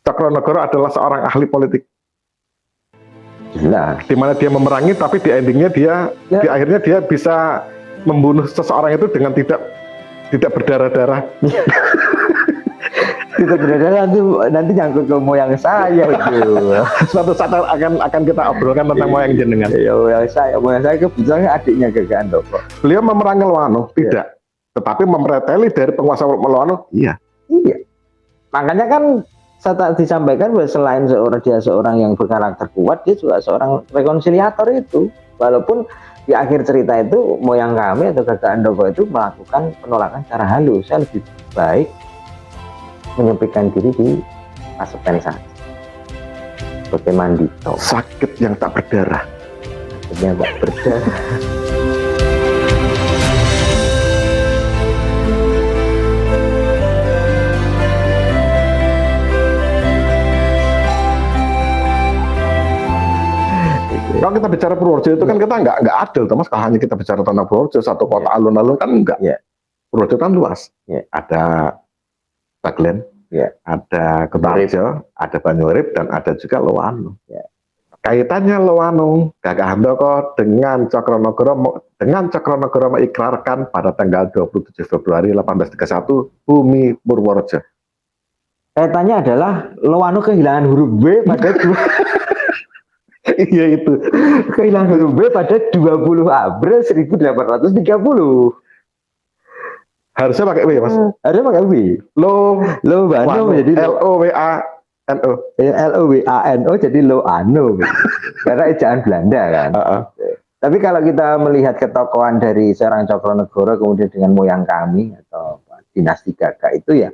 Cokronegoro adalah seorang ahli politik. Jelas. Di mana dia memerangi, tapi di endingnya dia, di akhirnya dia bisa membunuh seseorang itu dengan tidak berdarah-darah. Tidak berdarah nanti nyangkut ke moyang saya itu. Suatu saat akan kita obrolkan tentang moyang jenengan. Ya, moyang saya kebetulan adiknya Kakak Handoko. Beliau memerangi Loano, tidak. Tetapi memreteli dari penguasa Loano, iya. Iya. Makanya kan saya disampaikan bahwa selain dia seorang yang berkarakter kuat, dia juga seorang rekonsiliator itu. Walaupun di akhir cerita itu moyang kami atau Kakak Handoko itu melakukan penolakan secara halus. Saya lebih baik menyepikan diri di Pasepen saja. Sebagai Mandito. Sakit yang tak berdarah. Sakit yang tak berdarah. Kalau kita bicara Purworejo itu kan kita nggak adil, Mas. Kalau hanya kita bicara tentang Purworejo, satu kota alun-alun kan enggak. Purworejo kan luas. Ada Baglen, ada Kutarjo, ada Banyurip, dan ada juga Loano. Kaitannya Loano, Kakak Handoko dengan Cokronegoro mengikrarkan pada tanggal 27 Februari 1831 bumi Purworejo. Kaitannya adalah Loano kehilangan huruf B pada iya itu. Kehilangan huruf B pada 20 April 1830. Harusnya pakai W, Mas. Harusnya pakai W. Loano jadi L-O-W-A-N-O. L-O-W-A-N-O jadi Loano. Karena ejaan Belanda kan. Tapi kalau kita melihat ketokohan dari seorang Cokronegoro kemudian dengan moyang kami atau dinasti Gagak itu ya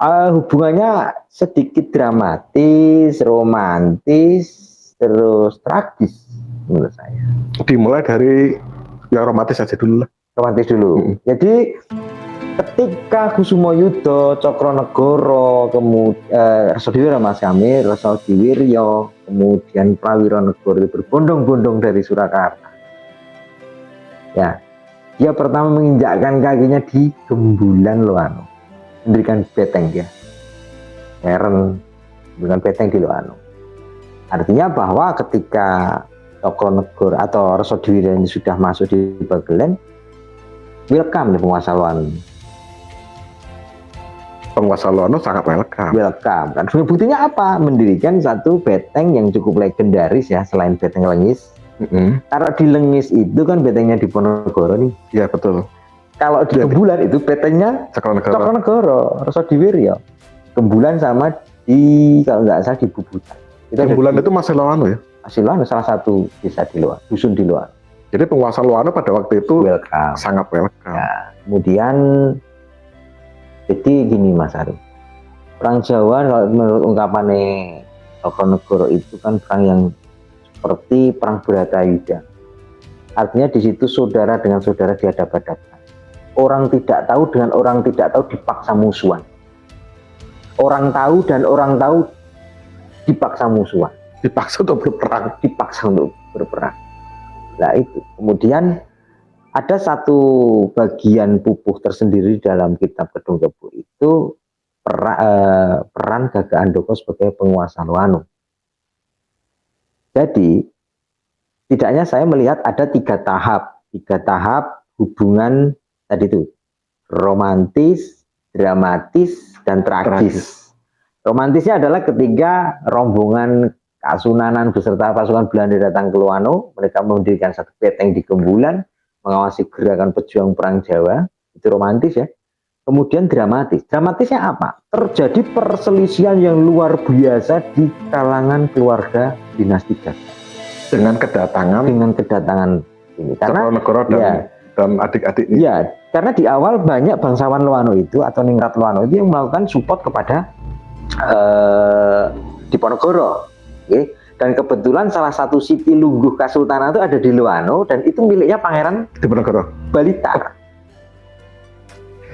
hubungannya sedikit dramatis, romantis, terus tragis menurut saya. Dimulai dari yang romantis aja dulu lah. Romantis dulu. Jadi ketika Kusumoyudo, Cokronegoro, kemudian Rasodiwiryo Mas kami, Rasodiwiryo, kemudian Prawironegoro berbondong-bondong dari Surakarta. Ya, dia pertama menginjakkan kakinya di Gembulan Loano, mendirikan beteng dia. Keren, mendirikan beteng di Loano. Artinya bahwa ketika Cokronegoro atau Rasodiwiryo ini sudah masuk di Bagelen, welcome nih penguasa Loano. Penguasa Loano sangat welcome. Welcome. Dan buktinya apa? Mendirikan satu beteng yang cukup legendaris ya, selain beteng Lengis. Karena di Lengis itu kan betengnya di Ponorogo nih. Iya betul. Kalau di Gembulan itu betengnya Cokronegoro, Rasodiwiryo. Gembulan sama di kalau nggak salah di Bubutan. Gembulan itu masih Loano ya? Masih Loano, salah satu desa di Loano, dusun di Loano. Jadi penguasa Loano pada waktu itu sangat welcome. Ya, kemudian jadi gini Mas Ari, perang Jawa kalau menurut ungkapannya Cokronegoro itu kan perang yang seperti perang Bharatayuda. Artinya di situ saudara dengan saudara dihadap-hadapkan. Orang tidak tahu dengan orang tidak tahu dipaksa musuhan. Orang tahu dan orang tahu dipaksa musuhan. Dipaksa untuk berperang. Dipaksa untuk berperang. Nah itu. Kemudian ada satu bagian pupuh tersendiri dalam kitab Kedung Kebu itu peran Gagak Handoko sebagai penguasa Loano. Jadi tidaknya saya melihat ada tiga tahap hubungan tadi itu, romantis, dramatis, dan tragis. Romantisnya adalah ketika rombongan Kasunanan beserta pasukan Belanda datang ke Loano, mereka mendirikan satu beteng di Gembulan, mengawasi gerakan pejuang perang Jawa, itu romantis ya. Kemudian dramatisnya apa? Terjadi perselisihan yang luar biasa di kalangan keluarga dinasti Gagak dengan kedatangan ini, karena Cokronegoro dan adik-adiknya. Ya, karena di awal banyak bangsawan Loano itu atau ningrat Loano itu yang melakukan support kepada Diponegoro. Okay. Dan kebetulan salah satu siti lungguh Kasultanan itu ada di Loano dan itu miliknya Pangeran Diponegoro. Balitar.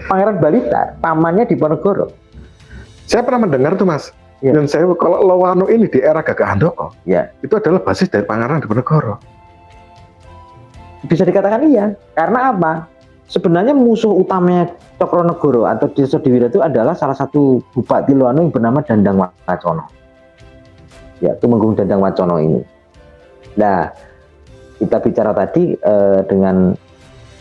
Pangeran Balitar, pamannya Diponegoro. Saya pernah mendengar tuh Mas. Ya. Dan saya kalau Loano ini di era Gagak Handoko, ya, itu adalah basis dari Pangeran Diponegoro. Bisa dikatakan iya. Karena apa? sebenarnya musuh utamanya Cokronegoro atau Desa Diwira itu adalah salah satu Bupati Loano yang bernama Dandang Wacono. Ya, Tumenggung Dandang Wacono ini. Nah, kita bicara tadi dengan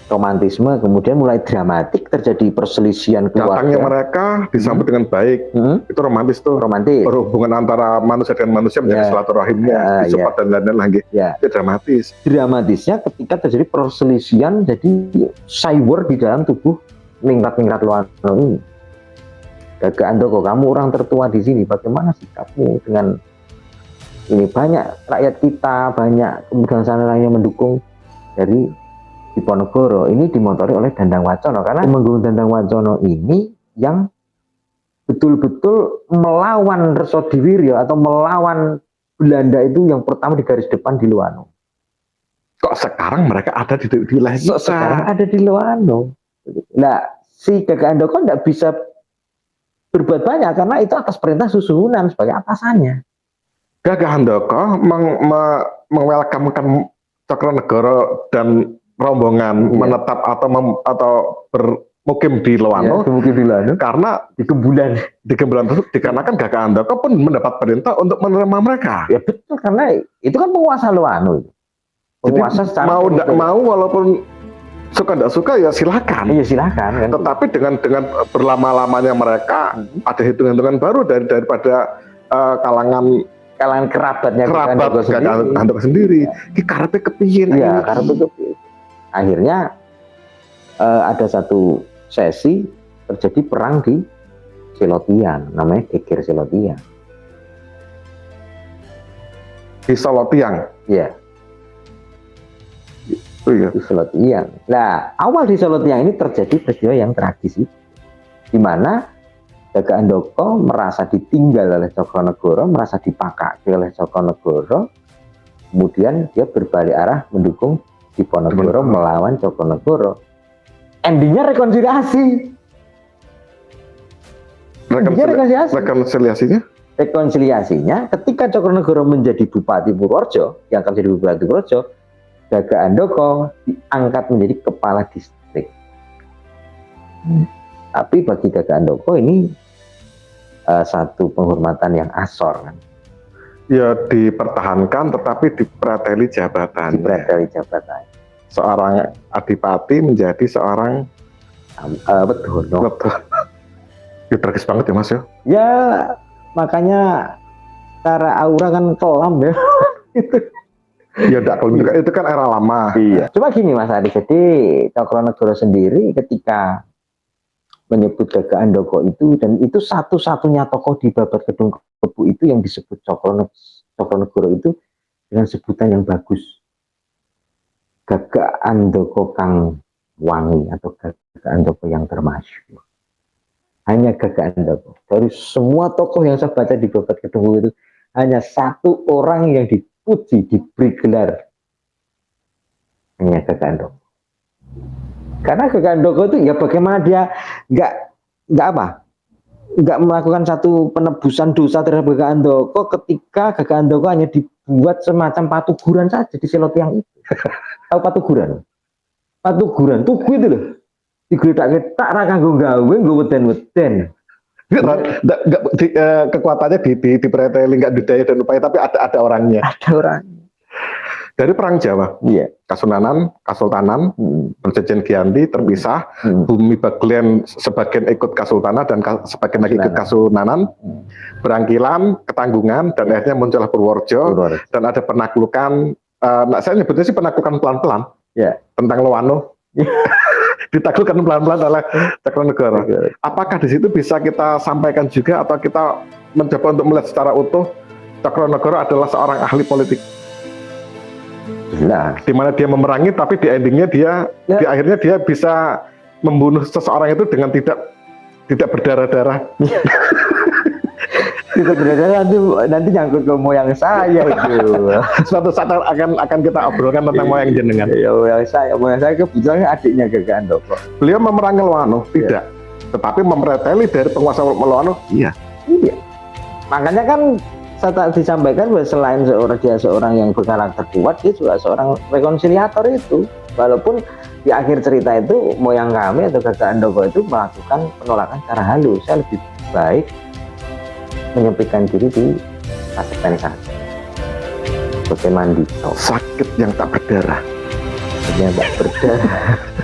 romantisme, kemudian mulai dramatik, terjadi perselisihan keluarga. Datangnya mereka disambut dengan baik, itu romantis tuh. Romantis. Hubungan antara manusia dengan manusia menjadi silaturahimnya, disupport dan lain-lain lagi. Itu dramatis. Dramatisnya ketika terjadi perselisihan, jadi cyber di dalam tubuh ningrat-ningrat Loano ini. Gagak Andoko, kamu orang tertua di sini, bagaimana sikapmu dengan ini? Banyak rakyat kita, banyak kemudian sana lainnya mendukung dari Diponegoro. Ini dimotori oleh Dandang Wacono, karena Tumenggung Dandang Wacono ini yang betul-betul melawan Resodiwiryo atau melawan Belanda itu yang pertama di garis depan di Loano. Kok sekarang mereka ada di wilayah kita? Sekarang ada di Loano. Nah, si Gagak Andoko tidak bisa berbuat banyak karena itu atas perintah Susuhunan sebagai atasannya. Gagak Andoko mewelcome-kan Cokronegoro dan rombongan menetap atau bermukim di Loano, karena di Gembulan tersebut dikarenakan Gagak Andoko pun mendapat perintah untuk menerima mereka. Ya betul, karena itu kan penguasa Loano. Penguasa jadi mau tidak mau, walaupun suka tidak suka ya silakan. Iya silakan. Kan? Tetapi dengan berlama-lamanya mereka ada hitung-hitungan baru daripada kalangan kerabat Gagak Andoko sendiri. Ki karepe kepiye? Iya, karepe kepiye. Akhirnya ada satu sesi terjadi perang di Selotiang, namanya Geger Selotiang. Di Selotiang? Iya. Oh, iya. Di Selotiang. Nah, awal di Selotiang ini terjadi peristiwa yang tragis itu, di mana Gagak Andoko merasa ditinggal oleh Cokronegoro, merasa dipakaki oleh Cokronegoro, kemudian dia berbalik arah mendukung Diponegoro melawan Cokronegoro. Endingnya rekonsiliasi. Rekonsiliasinya ketika Cokronegoro menjadi Bupati Purworejo, yang akan jadi Bupati Purworejo, Gagak Andoko diangkat menjadi kepala distrik. Tapi bagi Gagak Andoko ini satu penghormatan yang asor kan. Ya dipertahankan tetapi dipreteli jabatan. Seorang adipati menjadi seorang bedono. Ya tragis banget ya Mas ya. Ya makanya cara aura kan kelam ya. Ya enggak, kalau itu kan era lama. Iya. Cuma gini Mas Adi, jadi Cokronegoro sendiri ketika menyebut Gagak Andoko itu, dan itu satu-satunya tokoh di Babat Kedung Kebu itu yang disebut Cokronegoro itu dengan sebutan yang bagus, Gagak Andoko Kang Wangi atau Gagak Andoko yang termasyhur. Hanya Gagak Andoko dari semua tokoh yang saya baca di Babat Kedung Kebu itu hanya satu orang yang dipuji, diberi gelar, hanya Gagak Andoko. Karena Gagak Andoko itu ya bagaimana dia nggak melakukan satu penebusan dosa terhadap Gagak Andoko ketika Gagak Andoko hanya dibuat semacam patuguran saja di Selotiang itu. Tahu patuguran? Patuguran tugu itu loh. Digledak-gledak ra kanggo gawe nggo weden-weden. Kekuatannya dipreteli nggak didaya dan upaya, tapi ada orangnya. Ada orangnya. Dari Perang Jawa, Kasultanan, Perjanjian Giyanti terpisah, Bumi Bagelen sebagian ikut Kasultanan dan sebagian lagi ikut Kasunanan, Berangkilan, Ketanggungan, dan akhirnya muncullah Purworejo, dan ada penaklukan, saya nyebutnya sih penaklukan pelan-pelan, tentang Loano, ditaklukkan pelan-pelan oleh Cokronegoro. Apakah di situ bisa kita sampaikan juga, atau kita mencoba untuk melihat secara utuh, Cokronegoro adalah seorang ahli politik? Jelas. Di mana dia memerangi, tapi di endingnya di akhirnya dia bisa membunuh seseorang itu dengan tidak berdarah-darah. Tidak berdarah nanti nyangkut ke moyang saya itu. Suatu saat akan kita obrolkan tentang moyang jenengan. Ya, moyang saya kebetulan adiknya Gagak Andoko. Beliau memerangi Loano, tidak, tetapi memreteli dari penguasa Loano. Iya. Makanya kan saya disampaikan bahwa selain dia seorang yang berkarakter kuat, dia juga seorang rekonsiliator itu. Walaupun di akhir cerita itu moyang kami atau kakak Handoko itu melakukan penolakan secara halus. Saya lebih baik menyempikan diri di kasih saja. Sebagai mandi. Sakit yang tak berdarah. Sakit yang tak berdarah.